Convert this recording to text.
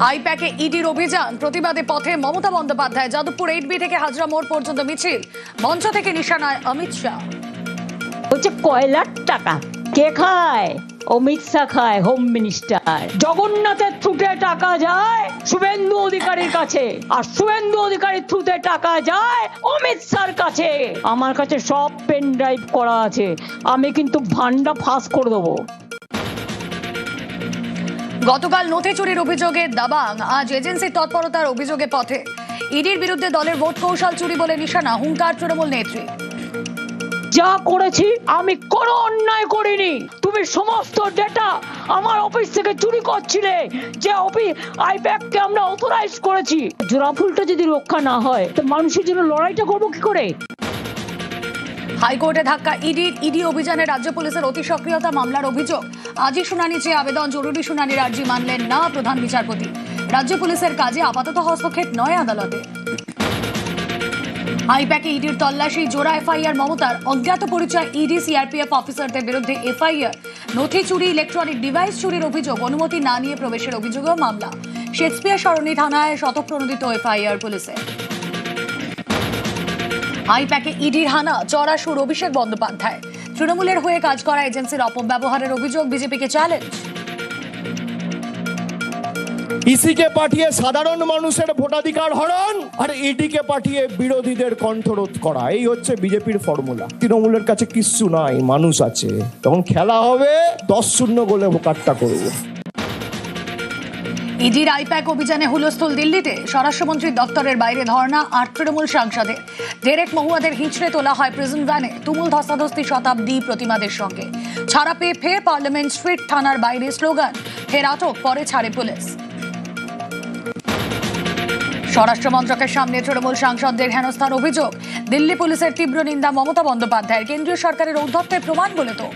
আইপ্যাকে ইডির অভিযান, প্রতিবাদে পথে মমতা বন্দ্যোপাধ্যায়। যাদবপুর 8B থেকে হাজরা মোড় পর্যন্ত মিছিল, মঞ্চ থেকে নিশানায় অমিত শাহ। হচ্ছে কয়লার টাকা কে খায়? অমিত শাহ খায়, হোম মিনিস্টার। জগন্নাথের থ্রুতে টাকা যায় শুভেন্দু অধিকারীর কাছে, আর শুভেন্দু অধিকারীর থ্রুতে টাকা যায় অমিত শাহর কাছে। আমার কাছে সব পেন ড্রাইভ করা আছে, আমি কিন্তু ভান্ডা ফাঁস করে দেবো। গতকাল নথি চুরির অভিযোগে দাবাং, আজ এজেন্সির তৎপরতার অভিযোগে পথে। ইডির বিরুদ্ধে দলের ভোট কৌশল চুরি বলে নিশানা, হুঙ্কার তৃণমূল নেত্রী। যা করেছি আমি কোনো অন্যায় করিনি। তুমি সমস্ত ডেটা আমার অফিস থেকে চুরি করছিলে, যে অফিস আইপ্যাককে আমরা অথরাইজ করেছি। জোড়া ফুলটা যদি রক্ষা না হয় তো মানুষের জন্য লড়াইটা করবো কি করে? হাইকোর্টে ধাক্কা ইডি অভিযানে রাজ্য পুলিশের অতি সক্রিয়তা মামলার অভিযোগ। আজই শুনানি চেয়ে আবেদন, জরুরি শুনানির আর্জি মানলেন না প্রধান বিচারপতি। রাজ্য পুলিশের কাজে আপাতত হস্তক্ষেপ নয় আদালতে। আইপ্যাকে ইডির তল্লাশি, জোড়া এফআইআর মমতার। অজ্ঞাত পরিচয় ইডি সিআরপিএফ অফিসারদের বিরুদ্ধে এফআইআর। নথি চুরি, ইলেকট্রনিক ডিভাইস চুরির অভিযোগ, অনুমতি না নিয়ে প্রবেশের অভিযোগেও মামলা। শেক্সপিয়ার সরণি থানায় স্বতঃপ্রণোদিত এফআইআর পুলিশের। আইপ্যাকে ইডির হানা, চড়া সুর অভিষেক বন্দ্যোপাধ্যায়। তৃণমূলের হয়ে কাজ করা এজেন্সির অপব্যবহারের অভিযোগ, বিজেপিকে চ্যালেঞ্জ। ইসিকে পাঠিয়ে সাধারণ মানুষের ভোটাধিকার হরণ, আর ইডিকে পাঠিয়ে বিরোধীদের কণ্ঠরোধ করা, এই হচ্ছে বিজেপির ফর্মুলা। তৃণমূলের কাছে কিচ্ছু নাই, মানুষ আছে। তখন খেলা হবে 10-0 গোলে কাট্টা করবে। ইডির আইপ্যাক অভিযানে হুলস্থুল দিল্লিতে। স্বরাষ্ট্রমন্ত্রীর দপ্তরের বাইরে ধর্ণা 8 তৃণমূল সাংসদের। ডেরেক মহুয়াদের হিঁচড়ে তোলা হয় প্রিজন ভ্যানে। তুমুল ধস্তাধস্তি শতাব্দী প্রতিমাদের সঙ্গে। ছাড়া পেয়ে ফের পার্লামেন্ট স্ট্রিট, থানার বাইরে স্লোগান, ফের আটক, পরে ছাড়ে পুলিশ। স্বরাষ্ট্র মন্ত্রকের সামনে তৃণমূল সাংসদদের হেনস্থার অভিযোগ। দিল্লি পুলিশের তীব্র নিন্দা মমতা বন্দ্যোপাধ্যায়ের। কেন্দ্রীয় সরকারের ঔদ্ধত্যের প্রমাণ বলে তো।